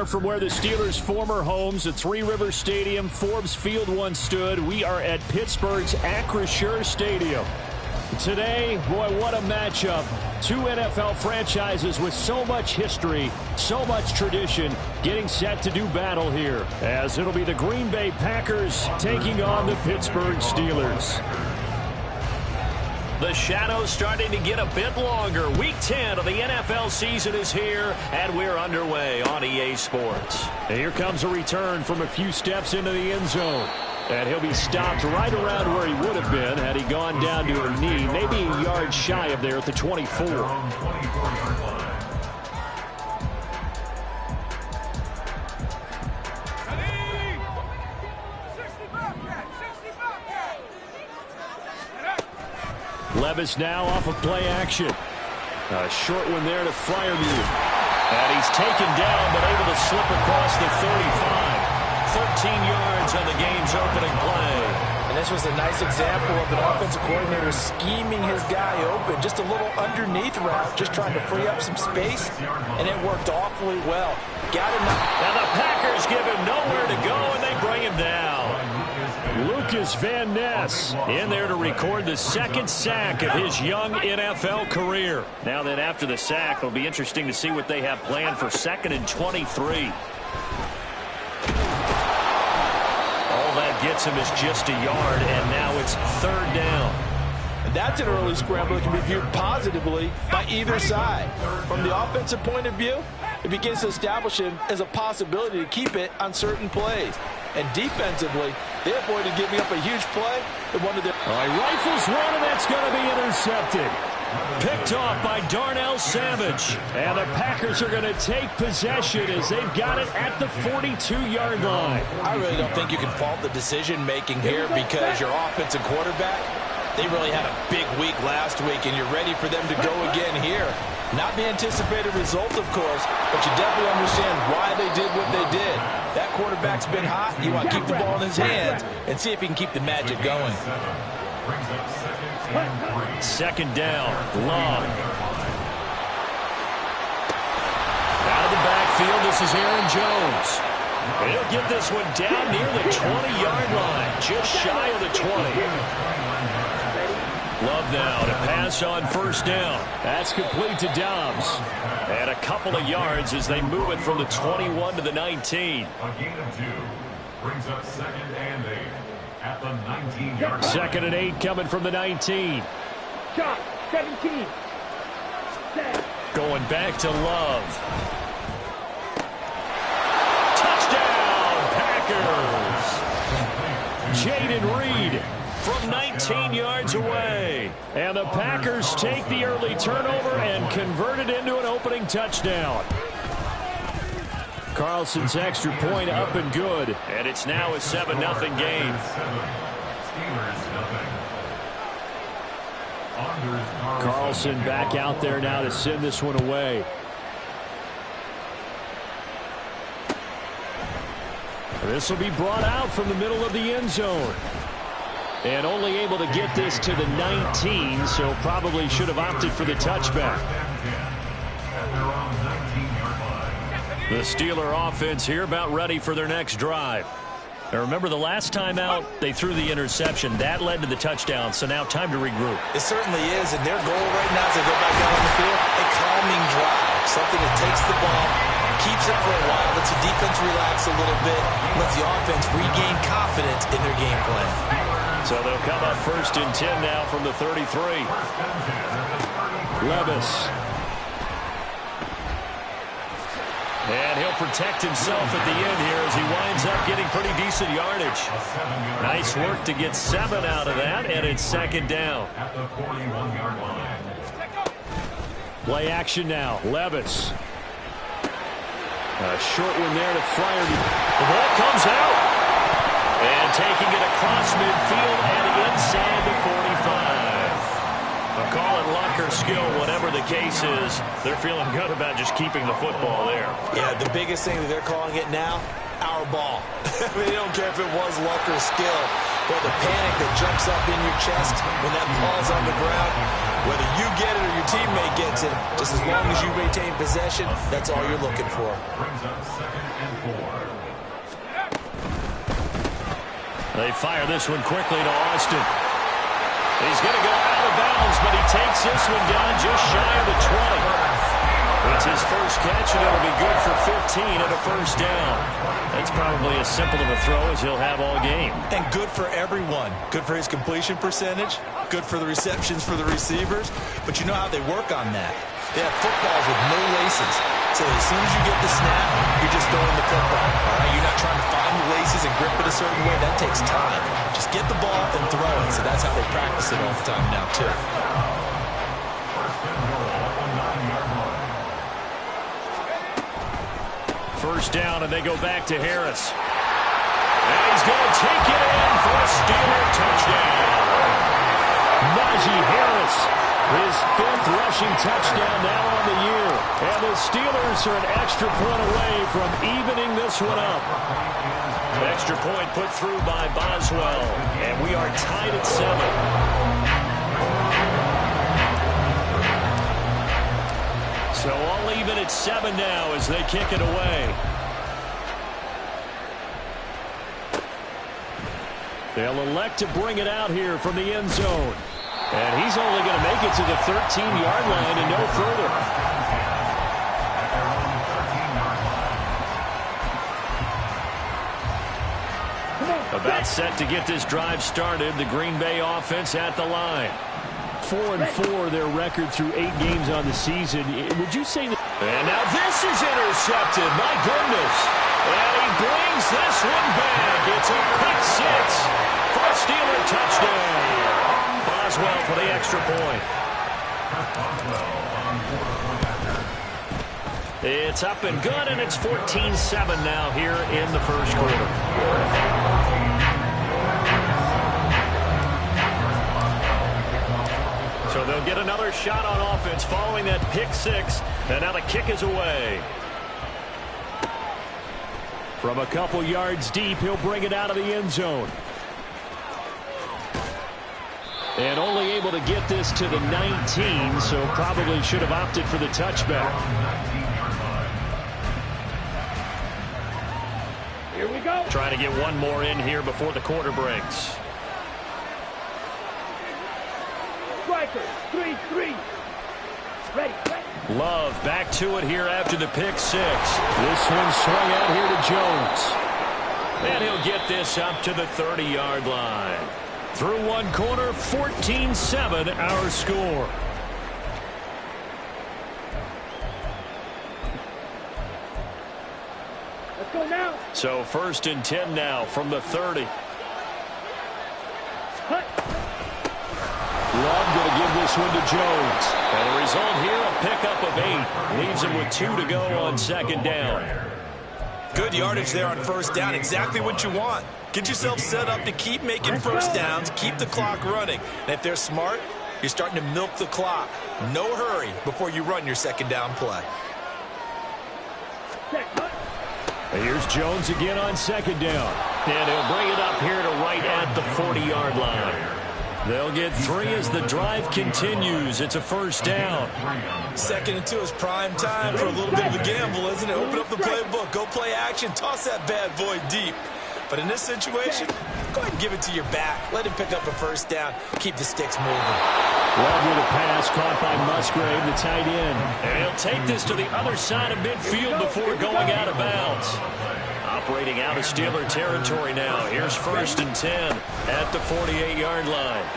From where the Steelers' former homes at Three Rivers Stadium, Forbes Field once stood, we are at Pittsburgh's Acrisure Stadium. Today, boy, what a matchup. Two NFL franchises with so much history, so much tradition, getting set to do battle here, as it'll be the Green Bay Packers taking on the Pittsburgh Steelers. The shadow's starting to get a bit longer. Week 10 of the NFL season is here, and we're underway on EA Sports. And here comes a return from a few steps into the end zone. And he'll be stopped right around where he would have been had he gone down to a knee, maybe a yard shy of there at the 24. Levis now off of play action. A short one there to Freiermuth. And he's taken down but able to slip across the 35. 13 yards on the game's opening play. And this was a nice example of an offensive coordinator scheming his guy open. Just a little underneath route, just trying to free up some space. And it worked awfully well. Got him. Now the Packers give him nowhere to go, and they bring him down. Lucas Van Ness in there to record the second sack of his young NFL career. Now then, after the sack, it'll be interesting to see what they have planned for 2nd and 23. All that gets him is just a yard, and now it's 3rd down. And that's an early scramble that can be viewed positively by either side. From the offensive point of view, it begins to establish him as a possibility to keep it on certain plays. And defensively, they avoided giving up a huge play. All right, rifles one, and that's going to be intercepted. Picked off by Darnell Savage. And the Packers are going to take possession as they've got it at the 42-yard line. I really don't think you can fault the decision-making here because your offensive quarterback, they really had a big week last week, and you're ready for them to go again here. Not the anticipated result, of course, but you definitely understand why they did what they did. That quarterback's been hot. You want to keep the ball in his hands and see if he can keep the magic going. 2nd down, Love. Out of the backfield, this is Aaron Jones. And he'll get this one down near the 20-yard line, just shy of the 20. Love now to pass on 1st down. That's complete to Dobbs. And a couple of yards as they move it from the 21 to the 19. A gain of 2 brings up 2nd and 8 at the 19-yard line. 2nd and 8 coming from the 19. Shot, 17. Going back to Love. Touchdown, Packers. Jaden Reed from 19 yards away. And the Packers take the early turnover and convert it into an opening touchdown. Carlson's extra point up and good. And it's now a 7-0 game. Carlson back out there now to send this one away. This will be brought out from the middle of the end zone. And only able to get this to the 19, so probably should have opted for the touchback. The Steeler offense here about ready for their next drive. Now remember, the last time out, they threw the interception. That led to the touchdown, so now time to regroup. It certainly is, and their goal right now as they go back out on the field, a calming drive. Something that takes the ball, keeps it for a while, lets the defense relax a little bit, lets the offense regain confidence in their game plan. So they'll come up 1st and 10 now from the 33. Levis. And he'll protect himself at the end here as he winds up getting pretty decent yardage. Nice work to get 7 out of that, and it's 2nd down. At the 41-yard line. Play action now. Levis. A short one there to Freiermuth. The ball comes out. And taking it across midfield and inside the 45. A call it luck or skill, whatever the case is. They're feeling good about just keeping the football there. Yeah, the biggest thing that they're calling it now, our ball. I mean, they don't care if it was luck or skill. Well, the panic that jumps up in your chest when that ball's on the ground, whether you get it or your teammate gets it, just as long as you retain possession, that's all you're looking for. Brings up 2nd and 4. They fire this one quickly to Austin. He's going to go out of bounds, but he takes this one down just shy of the 20. It's his first catch, and it'll be good for 15 and a first down. That's probably as simple of a throw as he'll have all game. And good for everyone. Good for his completion percentage. Good for the receptions for the receivers. But you know how they work on that. They have footballs with no laces. So as soon as you get the snap, you're just throwing the football. All right? You're not trying to find the laces and grip it a certain way. That takes time. Just get the ball and throw it. So that's how they practice it all the time now, too. First down, and they go back to Harris. And he's going to take it in for a Steeler touchdown. Najee Harris, his 5th rushing touchdown now on the year. And the Steelers are an extra point away from evening this one up. Extra point put through by Boswell. And we are tied at 7. So all even at 7 now as they kick it away. They'll elect to bring it out here from the end zone. And he's only going to make it to the 13-yard line and no further. About set to get this drive started. The Green Bay offense at the line. 4-4 their record through 8 games on the season. Would you say that? And now this is intercepted. My goodness. And he brings this one back. It's a pick 6 for a Steeler touchdown. Boswell for the extra point. It's up and good, and it's 14-7 now here in the first quarter. So they'll get another shot on offense following that pick 6. And now the kick is away. From a couple yards deep, he'll bring it out of the end zone. And only able to get this to the 19, so probably should have opted for the touchback. Here we go. Trying to get one more in here before the quarter breaks. Striker, 3-3. Ready. Love back to it here after the pick 6. This one swung out here to Jones. And he'll get this up to the 30-yard line. Through one quarter, 14-7 our score. Let's go now. So 1st and 10 now from the 30. Cut. Love going to give this one to Jones. And the result here, a pickup of 8. Leaves him with 2 to go on 2nd down. Good yardage there on 1st down. Exactly what you want. Get yourself set up to keep making first downs, keep the clock running. And if they're smart, you're starting to milk the clock. No hurry before you run your 2nd down play. And here's Jones again on 2nd down. And he'll bring it up here to right at the 40-yard line. They'll get 3 as the drive continues. It's a 1st down. 2nd and 2 is prime time for a little bit of a gamble, isn't it? Open up the playbook, go play action, toss that bad boy deep. But in this situation, go ahead and give it to your back. Let him pick up a 1st down. Keep the sticks moving. Love with a pass caught by Musgrave, the tight end. And he'll take this to the other side of midfield before going out of bounds. Operating out of Steeler territory now. Here's 1st and 10 at the 48-yard line.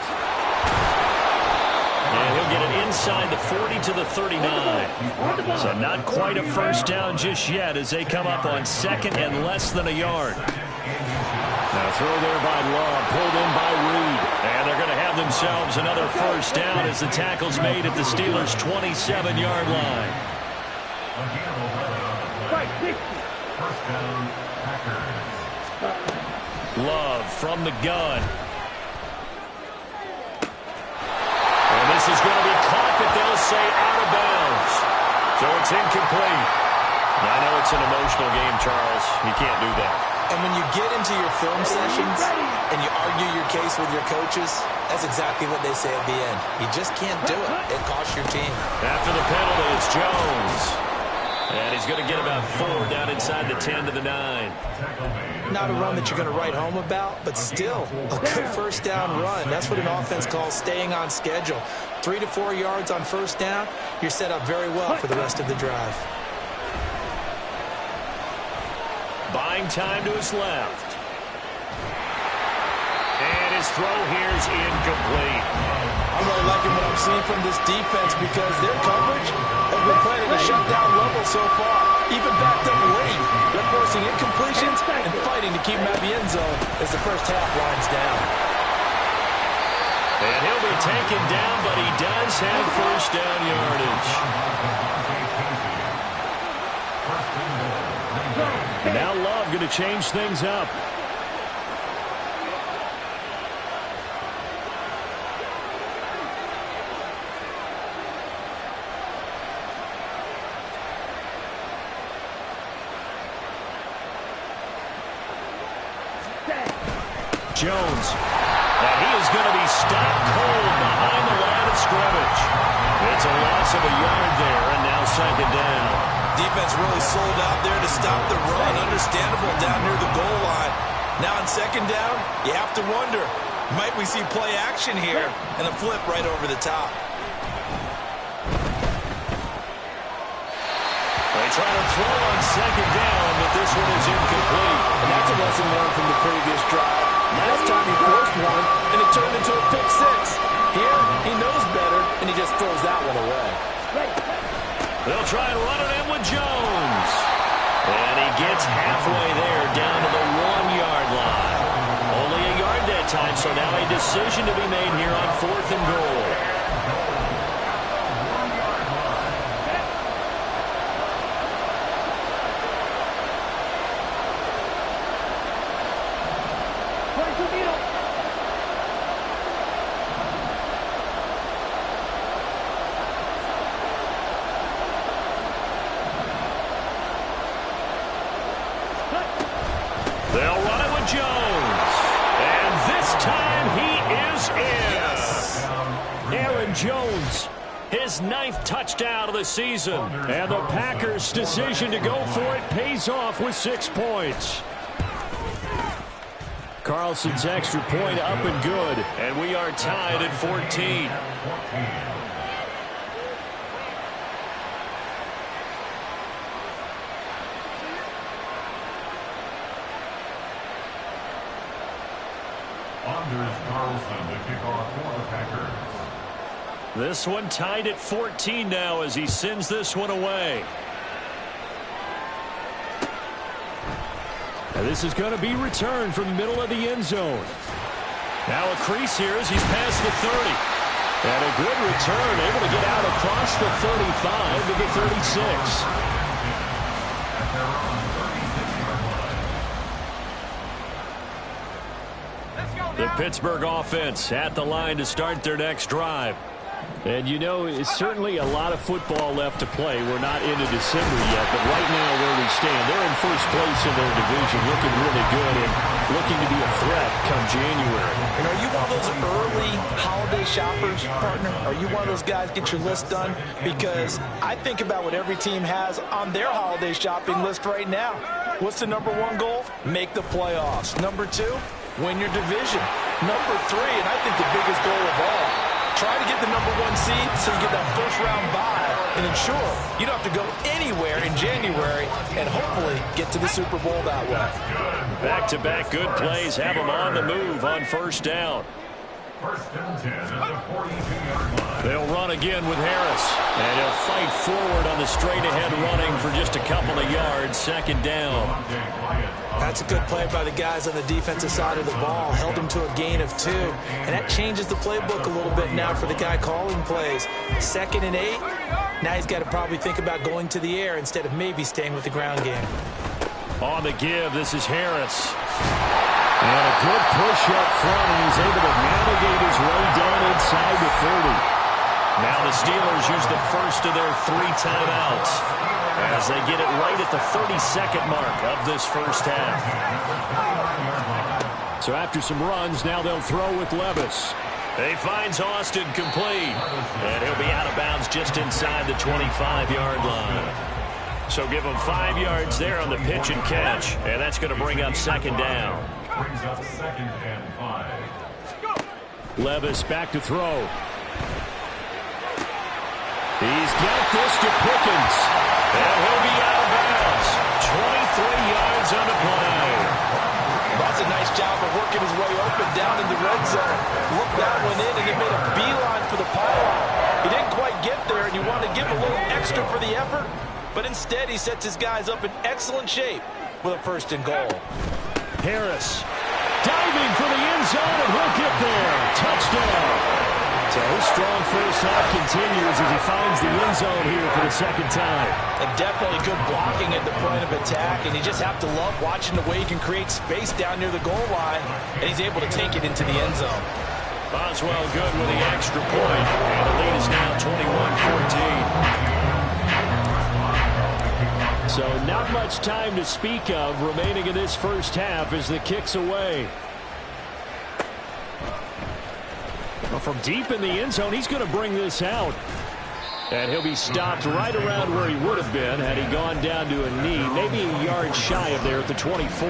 And he'll get it inside the 40 to the 39. So not quite a 1st down just yet as they come up on 2nd and less than a yard. Now throw there by Love, pulled in by Reed. And they're going to have themselves another 1st down as the tackle's made at the Steelers' 27-yard line. Love from the gun. And this is going to be caught, but they'll say out of bounds. So it's incomplete. I know it's an emotional game, Charles. You can't do that. And when you get into your film sessions and you argue your case with your coaches, that's exactly what they say at the end. You just can't do it. It costs your team. After the penalty, it's Jones. And he's going to get about 4 down inside the 10 to the 9. Not a run that you're going to write home about, but still a good first down run. That's what an offense calls staying on schedule. 3 to 4 yards on first down, you're set up very well for the rest of the drive. Buying time to his left. And his throw here is incomplete. I'm really liking what I'm seeing from this defense because their coverage has been playing at a shutdown level so far. Even backed up late, they're forcing incompletions and fighting to keep them out of the end zone as the first half winds down. And he'll be taken down, but he does have first down yardage. Now Love going to change things up. Jones. And he is going to be stopped cold behind the line of scrimmage. It's a loss of a yard there, and now second down. Defense really sold out there to stop the run. Understandable down near the goal line. Now on second down, you have to wonder, might we see play action here and a flip right over the top? They try to throw on second down, but this one is incomplete. And that's a lesson learned from the previous drive. Last time he forced one, and it turned into a pick six. Here, he knows better, and he just throws that one away. They'll try and run it in with Jones. And he gets halfway there, down to the 1-yard line. Only a yard that time, so now a decision to be made here on 4th and goal. They'll run it with Jones. And this time he is in. Yes. Aaron Jones. His 9th touchdown of the season. And the Packers' decision to go for it pays off with 6 points. Carlson's extra point up and good. And we are tied at 14. Anders Carlson to kick off for the Packers. This one tied at 14 now as he sends this one away. And this is going to be returned from the middle of the end zone. Now a crease here as he's past the 30. And a good return, able to get out across the 35 to the 36. The Pittsburgh offense at the line to start their next drive. And you know, it's certainly a lot of football left to play. We're not into December yet, but right now where we stand, they're in first place in their division, looking really good and looking to be a threat come January. And are you one of those early holiday shoppers, partner? Are you one of those guys get your list done? Because I think about what every team has on their holiday shopping list right now. What's the number 1 goal? Make the playoffs. Number 2, win your division. Number 3, and I think the biggest goal of all, try to get the number 1 seed so you get that first-round bye and ensure you don't have to go anywhere in January and hopefully get to the Super Bowl that way. Back-to-back good plays have them on the move on first down. First and 10 at the 42-yard line. They'll run again with Harris. And he'll fight forward on the straight-ahead running for just a couple of yards. Second down. That's a good play by the guys on the defensive side of the ball. Held him to a gain of 2. And that changes the playbook a little bit now for the guy calling plays. 2nd and 8. Now he's got to probably think about going to the air instead of maybe staying with the ground game. On the give, this is Harris. And a good push up front, and he's able to navigate his way down inside the 30. Now the Steelers use the first of their 3 timeouts. as they get it right at the 32nd mark of this first half. So after some runs, now they'll throw with Levis. He finds Austin complete, and he'll be out of bounds just inside the 25-yard line. So give him 5 yards there on the pitch and catch, and that's going to bring up second down. Brings up 2nd and 5. Levis back to throw. He's got this to Pickens. And he'll be out of bounds. 23 yards on the play. That's a nice job of working his way open down in the red zone. Looked that one in, and he made a beeline for the pylon. He didn't quite get there, and you want to give him a little extra for the effort, but instead he sets his guys up in excellent shape with a 1st and goal. Harris diving for the end zone, and he'll get there. Touchdown. So his strong first half continues as he finds the end zone here for the second time. And definitely good blocking at the point of attack, and you just have to love watching the way he can create space down near the goal line, and he's able to take it into the end zone. Boswell good with the extra point, and the lead is now 21-14. So not much time to speak of remaining in this first half as the kick's away. Well, from deep in the end zone, he's going to bring this out. And he'll be stopped right around where he would have been had he gone down to a knee, maybe a yard shy of there at the 24.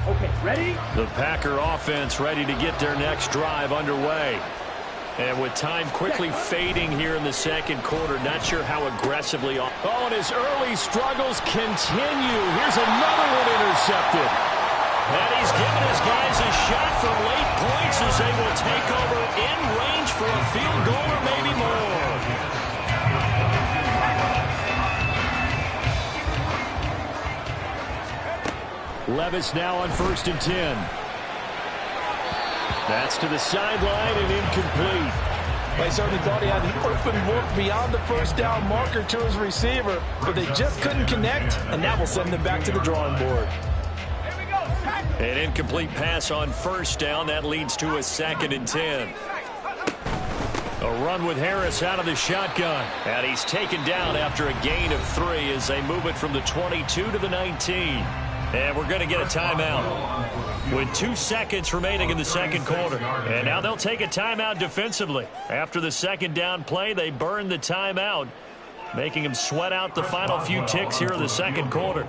Okay, ready? The Packer offense ready to get their next drive underway. And with time quickly fading here in the second quarter, not sure how aggressively. Oh, and his early struggles continue. Here's another one intercepted. And he's given his guys a shot for late points as they will take over in range for a field goal or maybe more. Levis now on 1st and 10. That's to the sideline and incomplete. I certainly thought he had an open look beyond the first down marker to his receiver, but they just couldn't connect, and that will send them back to the drawing board. An incomplete pass on 1st down. That leads to a 2nd and 10. A run with Harris out of the shotgun. And he's taken down after a gain of 3 as they move it from the 22 to the 19. And we're going to get a timeout with 2 seconds remaining in the second quarter. And now they'll take a timeout defensively. After the second down play, they burn the timeout, making him sweat out the final few ticks here in the second quarter.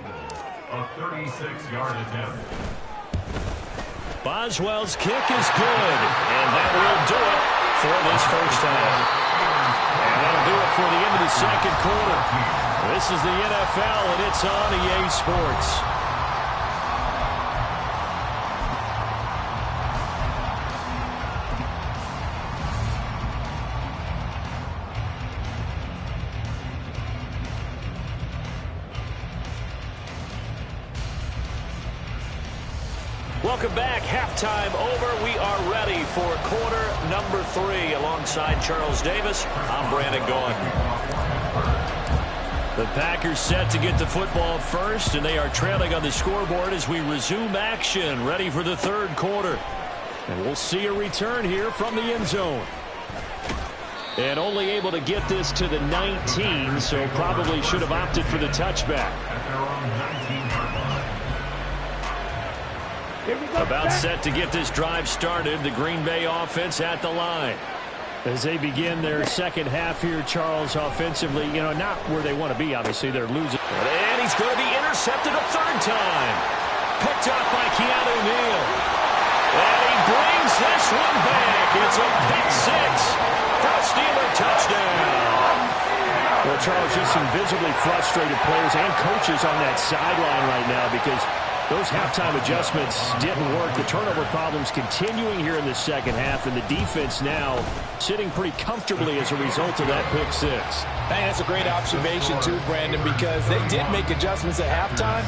A 36-yard attempt. Boswell's kick is good, and that will do it for this first half. And that'll do it for the end of the second quarter. This is the NFL, and it's on EA Sports. Welcome back. Halftime over. We are ready for quarter number 3. Alongside Charles Davis, I'm Brandon Gaudin. The Packers set to get the football first, and they are trailing on the scoreboard as we resume action, ready for the third quarter. And we'll see a return here from the end zone. And only able to get this to the 19, so probably should have opted for the touchback. About set to get this drive started, the Green Bay offense at the line. As they begin their second half here, Charles, offensively, not where they want to be, obviously. They're losing. And he's going to be intercepted a 3rd time. Picked up by Keanu Neal. And he brings this one back. It's a pick 6 for a Steeler touchdown. Well, Charles, just some visibly frustrated players and coaches on that sideline right now because those halftime adjustments didn't work. The turnover problems continuing here in the second half, and the defense now sitting pretty comfortably as a result of that pick 6. Hey, that's a great observation too, Brandon, because they did make adjustments at halftime,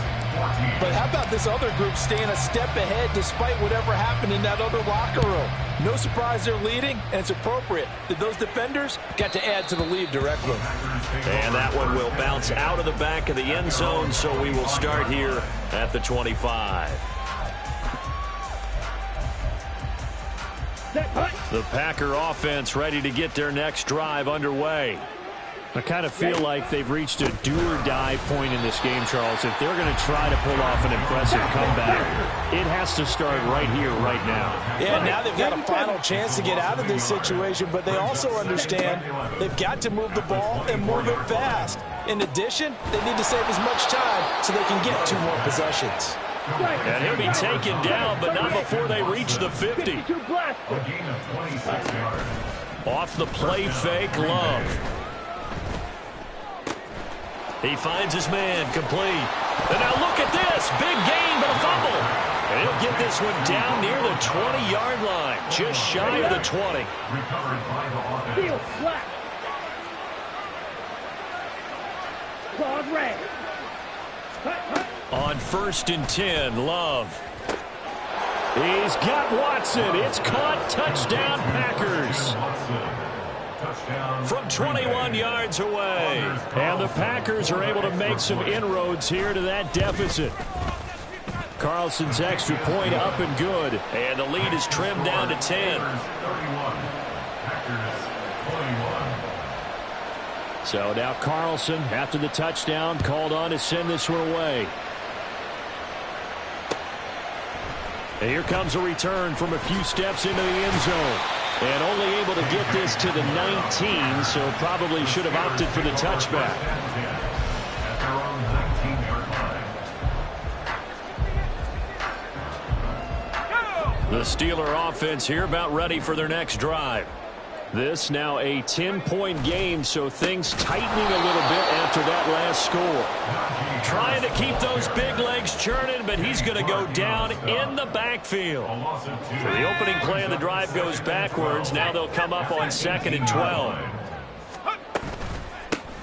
But how about this other group staying a step ahead despite whatever happened in that other locker room? No surprise they're leading, and it's appropriate that those defenders got to add to the lead directly. And that one will bounce out of the back of the end zone, so we will start here at the 25. The Packer offense ready to get their next drive underway. I kind of feel like they've reached a do-or-die point in this game, Charles. If they're going to try to pull off an impressive comeback, it has to start right here, right now. Yeah, now they've got a final chance to get out of this situation, but they also understand they've got to move the ball and move it fast. In addition, they need to save as much time so they can get 2 more possessions. And he'll be taken down, but not before they reach the 50. A gain of 26 yards. Off the play fake, Love. He finds his man, complete. And now look at this. Big gain, but a fumble. And he'll get this one down near the 20-yard line, just shy of the 20. Recovered by the offense. Field flat. Claws red. On 1st and 10, Love. He's got Watson. It's caught. Touchdown, Packers. From 21 yards away. And the Packers are able to make some inroads here to that deficit. Carlson's extra point up and good. And the lead is trimmed down to 10. So now Carlson, after the touchdown, called on to send this one away. And here comes a return from a few steps into the end zone. And only able to get this to the 19, so probably should have opted for the touchback. The Steeler offense here about ready for their next drive. This now a 10-point game, so things tightening a little bit after that last score. Trying to keep those big legs churning, but he's going to go down in the backfield. So the opening play of the drive goes backwards. Now they'll come up on 2nd and 12.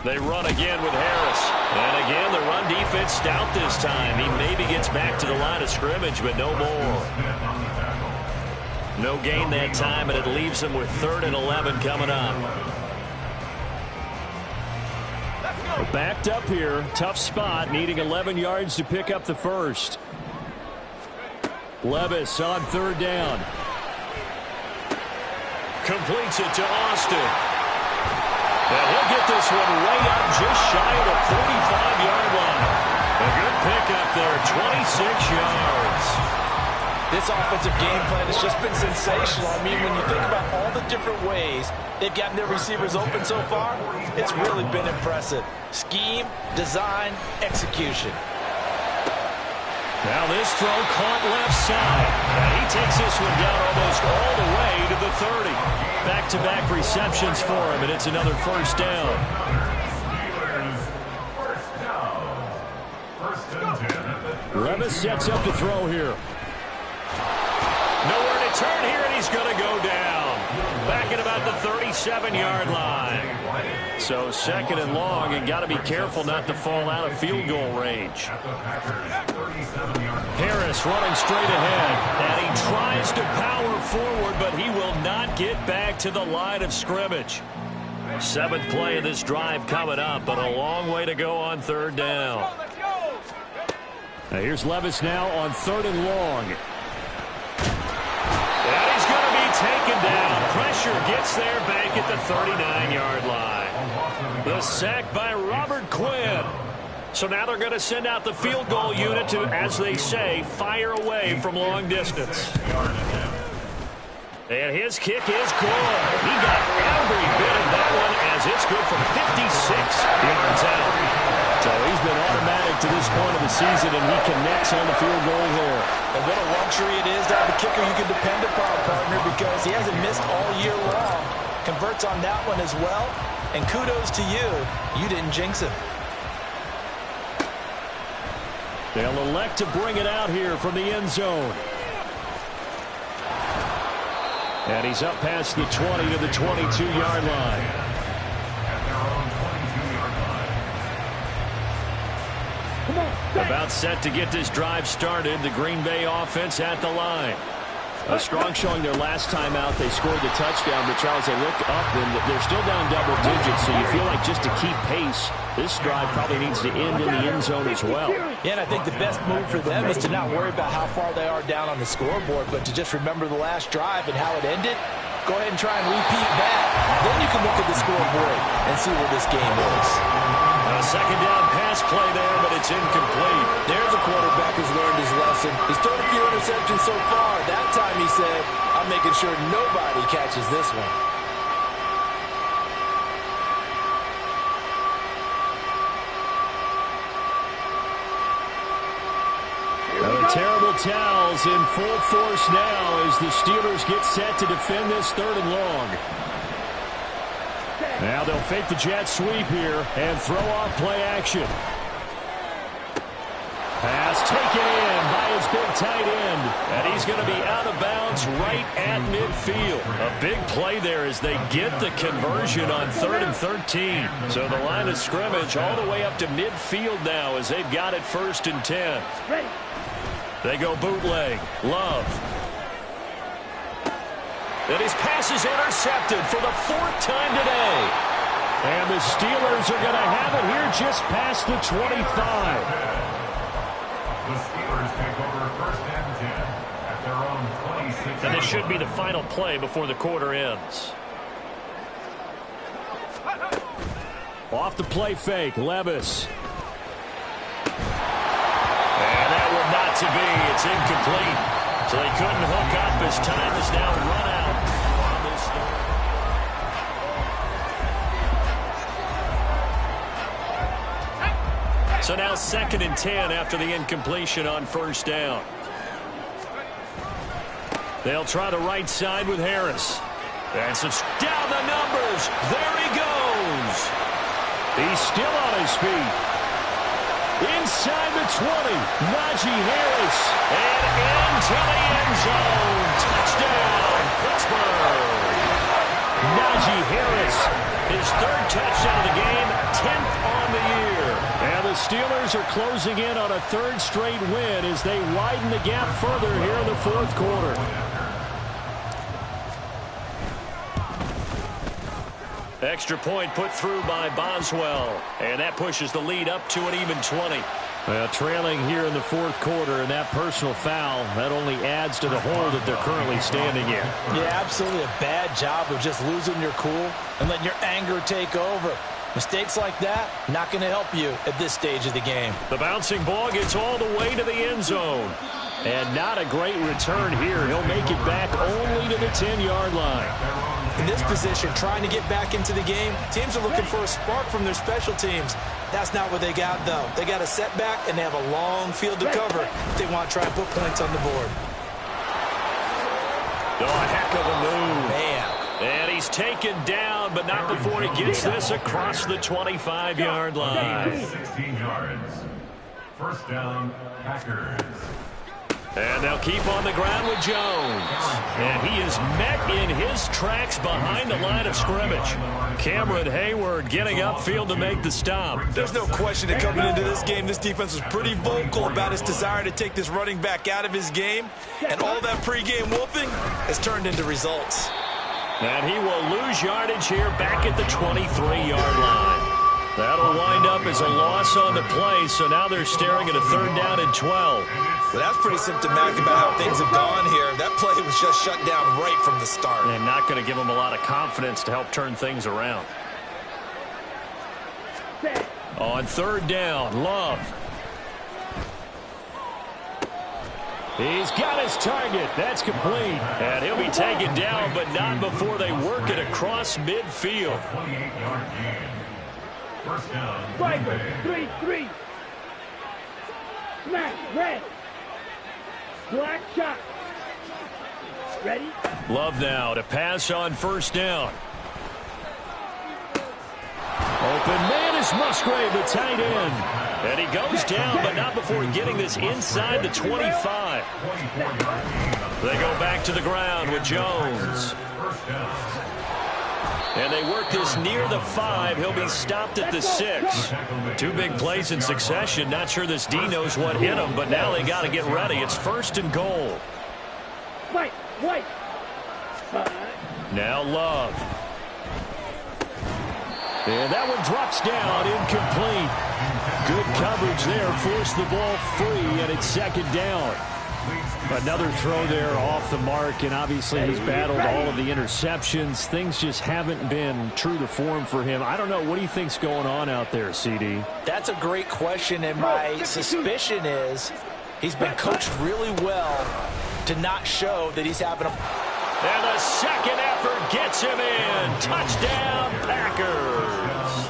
They run again with Harris. And again, the run defense stout this time. He maybe gets back to the line of scrimmage, but no more. No gain that time, and it leaves them with 3rd and 11 coming up. Backed up here. Tough spot, needing 11 yards to pick up the first. Levis on 3rd down. Completes it to Austin. And he'll get this one way up just shy of the 45-yard line. A good pickup there, 26 yards. This offensive game plan has just been sensational. I mean, when you think about all the different ways they've gotten their receivers open so far, it's really been impressive. Scheme, design, execution. Now this throw caught left side. And he takes this one down almost all the way to the 30. Back-to-back receptions for him, and it's another first down. Levis sets up to throw here. Nowhere to turn here, and he's going to go down. Back at about the 37-yard line. So 2nd and long, and got to be careful not to fall out of field goal range. Harris running straight ahead. And he tries to power forward, but he will not get back to the line of scrimmage. 7th play of this drive coming up, but a long way to go on 3rd down. Now here's Levis now on 3rd and long. And he's going to be taken down. Pressure gets there back at the 39-yard line. The sack by Robert Quinn. So now they're going to send out the field goal unit to, as they say, fire away from long distance. And his kick is good. He got every bit of that one as it's good from 56 yards out. So he's been automatic to this point of the season, and he connects on the field goal here. And what a luxury it is to have a kicker you can depend upon, partner, because he hasn't missed all year long. Converts on that one as well. And kudos to you. You didn't jinx him. They'll elect to bring it out here from the end zone. And he's up past the 20 to the 22-yard line. Come on. About set to get this drive started. The Green Bay offense at the line. A strong showing their last time out. They scored the touchdown, but Charles, they look up and they're still down double digits, so you feel like just to keep pace, this drive probably needs to end in the end zone as well. Yeah, and I think the best move for them is to not worry about how far they are down on the scoreboard, but to just remember the last drive and how it ended. Go ahead and try and repeat that. Then you can look at the scoreboard and see where this game is. A second down pass play there, but it's incomplete. There's a quarterback who's learned his lesson. He's thrown a few interceptions so far. That time he said, I'm making sure nobody catches this one. The terrible towels in full force now as the Steelers get set to defend this 3rd and long. Now they'll fake the jet sweep here and throw off play action. Pass taken in by his big tight end. And he's going to be out of bounds right at midfield. A big play there as they get the conversion on 3rd and 13. So the line of scrimmage all the way up to midfield now as they've got it 1st and 10. They go bootleg. Love. And his pass is intercepted for the 4th time today. And the Steelers are going to have it here just past the 25. The Steelers take over 1st and 10 at their own 26. And this should be the final play before the quarter ends. Off the play fake, Levis. And that one not to be. It's incomplete. So they couldn't hook up as time is now run out. So now 2nd and 10 after the incompletion on 1st down. They'll try the right side with Harris. And some down the numbers. There he goes. He's still on his feet. Inside the 20. Najee Harris. And into the end zone. Touchdown, Pittsburgh. Najee Harris. His 3rd touchdown of the game. 10th on the year. And the Steelers are closing in on a 3rd straight win as they widen the gap further here in the 4th quarter. Extra point put through by Boswell. And that pushes the lead up to an even 20. Trailing here in the 4th quarter, and that personal foul, that only adds to the hole that they're currently standing in. Yeah, absolutely a bad job of just losing your cool and letting your anger take over. Mistakes like that, not going to help you at this stage of the game. The bouncing ball gets all the way to the end zone. And not a great return here. He'll make it back only to the 10-yard line. In this position, trying to get back into the game, teams are looking for a spark from their special teams. That's not what they got, though. They got a setback, and they have a long field to cover if they want to try and put points on the board. Oh, a heck of a move. Man. And he's taken down, but not before he gets this across the 25-yard line. 16 yards. 1st down, Packers. And they'll keep on the ground with Jones. And he is met in his tracks behind the line of scrimmage. Cameron Hayward getting upfield to make the stop. There's no question that coming into this game, this defense was pretty vocal about his desire to take this running back out of his game. And all that pregame wolfing has turned into results. And he will lose yardage here back at the 23-yard line. That'll wind up as a loss on the play, so now they're staring at a 3rd down and 12. Well, that's pretty symptomatic about how things have gone here. That play was just shut down right from the start. And not going to give them a lot of confidence to help turn things around. On 3rd down, Love. He's got his target. That's complete. And he'll be taken down, but not before they work it across midfield. 28-yard gain. 1st down. Striker, 3-3. Smack, red. Black shot. Ready? Love now to pass on 1st down. Open man is Musgrave, the tight end. And he goes down, but not before getting this inside the 25. They go back to the ground with Jones. And they work this near the 5. He'll be stopped at the 6. 2 big plays in succession. Not sure this D knows what hit him, but now they got to get ready. It's 1st and goal. White. Now Love. And that one drops down, incomplete. Good coverage there, forced the ball free, and it's 2nd down. Another throw there off the mark, and obviously he's battled all of the interceptions. Things just haven't been true to form for him. I don't know. What do you think's going on out there, CD? That's a great question, and my suspicion is he's been coached really well to not show that he's having a... And the second effort gets him in. Touchdown, Packers.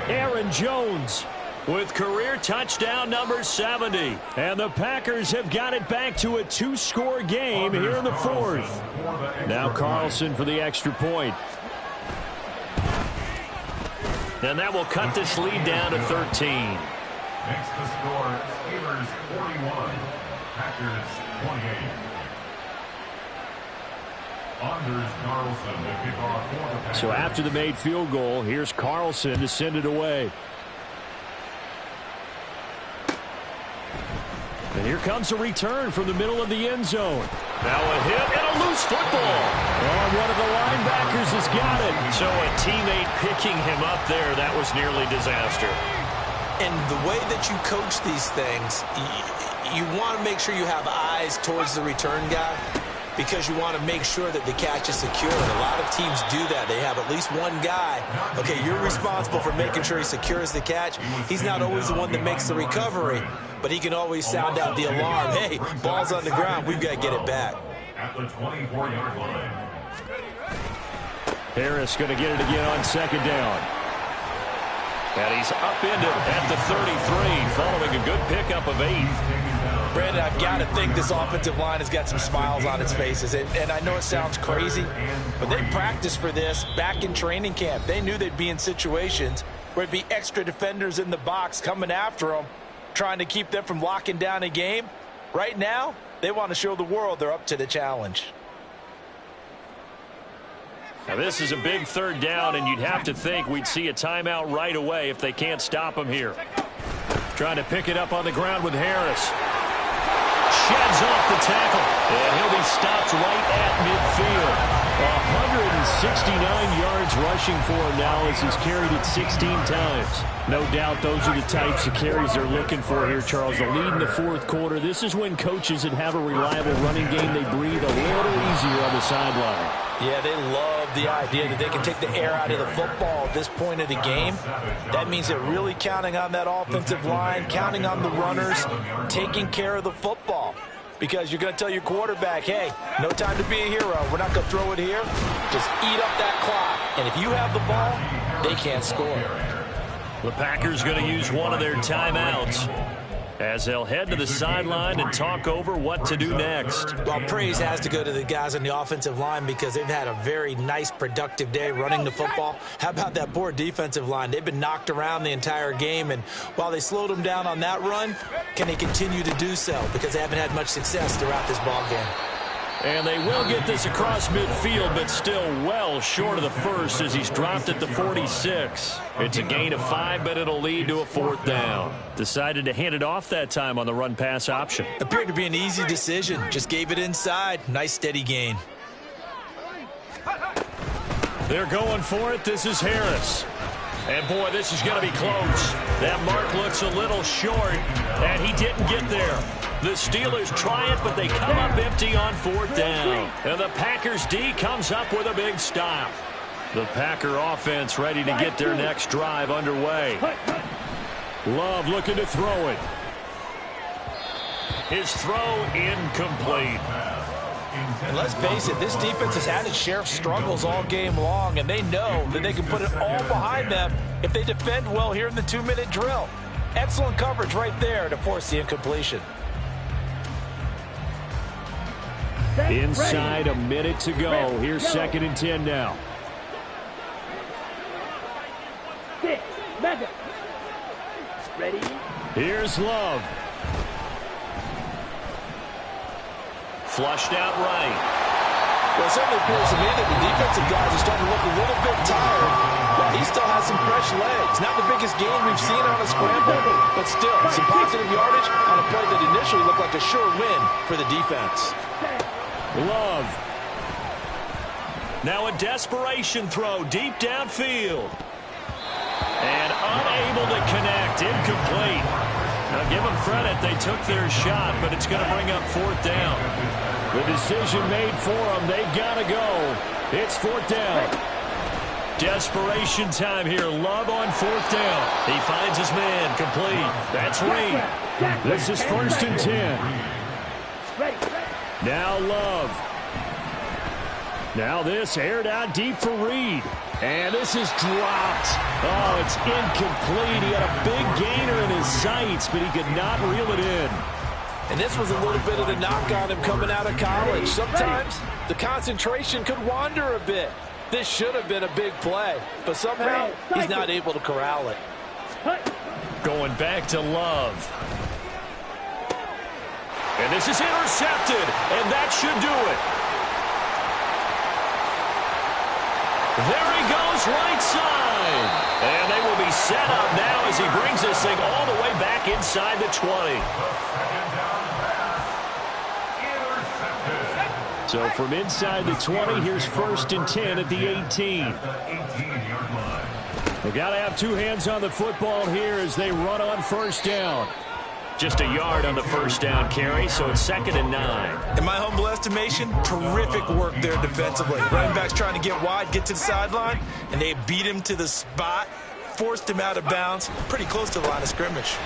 Aaron Jones with career touchdown number 70. And the Packers have got it back to a 2-score game here in the 4th. Now Carlson for the extra point. And that will cut this lead down to 13. Makes the score Steelers 41, Packers 28. Anders Carlson to kick off for the Packers. So after the made field goal, here's Carlson to send it away. And here comes a return from the middle of the end zone. Now a hit and a loose football. Oh, one of the linebackers has got it. So a teammate picking him up there, that was nearly disaster. And the way that you coach these things, you want to make sure you have eyes towards the return guy, because you want to make sure that the catch is secure. And a lot of teams do that. They have at least one guy. Okay, you're responsible for making sure he secures the catch. He's not always the one that makes the recovery, but he can always sound out the alarm. Hey, ball's on the ground. We've got to get it back. At the 24-yard line. Harris going to get it again on 2nd down. And he's upended at the 33, following a good pickup of 8. Brandon, I've got to think this offensive line has got some smiles on its faces. And I know it sounds crazy, but they practiced for this back in training camp. They knew they'd be in situations where there'd be extra defenders in the box coming after them, trying to keep them from locking down a game. Right now, they want to show the world they're up to the challenge. Now this is a big 3rd down, and you'd have to think we'd see a timeout right away if they can't stop him here. Trying to pick it up on the ground with Harris. Sheds off the tackle, and he'll be stopped right at midfield. 169 yards rushing for him now as he's carried it 16 times. No doubt those are the types of carries they're looking for here, Charles. The lead in the 4th quarter. This is when coaches that have a reliable running game, they breathe a little easier on the sideline. Yeah, they love the idea that they can take the air out of the football at this point of the game. That means they're really counting on that offensive line, counting on the runners, taking care of the football. Because you're going to tell your quarterback, hey, no time to be a hero. We're not going to throw it here. Just eat up that clock. And if you have the ball, they can't score. The Packers going to use one of their timeouts as they'll head to the sideline and talk over what to do next. Well, praise has to go to the guys on the offensive line because they've had a very nice, productive day running the football. How about that poor defensive line? They've been knocked around the entire game, and while they slowed them down on that run, can they continue to do so? Because they haven't had much success throughout this ball game. And they will get this across midfield, but still well short of the first as he's dropped at the 46. It's a gain of 5, but it'll lead to a 4th down. Decided to hand it off that time on the run-pass option. Appeared to be an easy decision. Just gave it inside. Nice, steady gain. They're going for it. This is Harris. And, boy, this is going to be close. That mark looks a little short, and he didn't get there. The Steelers try it, but they come up empty on 4th down. And the Packers D comes up with a big stop. The Packer offense ready to get their next drive underway. Love looking to throw it. His throw incomplete. And let's face it, this defense has had its share of struggles all game long, and they know that they can put it all behind them if they defend well here in the 2-minute drill. Excellent coverage right there to force the incompletion. Inside a minute to go. Here's 2nd and 10 now. Ready? Here's Love. Flushed out right. Well, it certainly appears to me that the defensive guys are starting to look a little bit tired, while he still has some fresh legs. Not the biggest gain we've seen on a scramble, but still, some positive yardage on a play that initially looked like a sure win for the defense. Love. Now a desperation throw deep downfield. And unable to connect. Incomplete. Now give them credit. They took their shot, but it's going to bring up 4th down. The decision made for them. They've got to go. It's 4th down. Desperation time here. Love on 4th down. He finds his man. Complete. That's Reed. This is 1st and 10. Now Love. Now this aired out deep for Reed. And this is dropped. Oh, it's incomplete. He had a big gainer in his sights, but he could not reel it in. And this was a little bit of the knock on him coming out of college. Sometimes the concentration could wander a bit. This should have been a big play, but somehow he's not able to corral it. Going back to Love. And this is intercepted, and that should do it. There he goes, right side. And they will be set up now as he brings this thing all the way back inside the 20. So from inside the 20, here's 1st and 10 at the 18. They've got to have 2 hands on the football here as they run on 1st down. Just a yard on the 1st down carry, so it's 2nd and 9. In my humble estimation, terrific work there defensively. Running backs trying to get wide, get to the sideline, and they beat him to the spot, forced him out of bounds, pretty close to the line of scrimmage.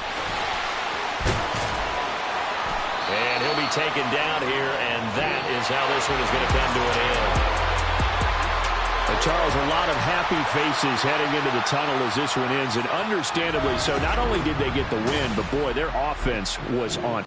And he'll be taken down here, and that is how this one is going to come to an end. Charles, a lot of happy faces heading into the tunnel as this one ends, and understandably so. Not only did they get the win, but boy, their offense was on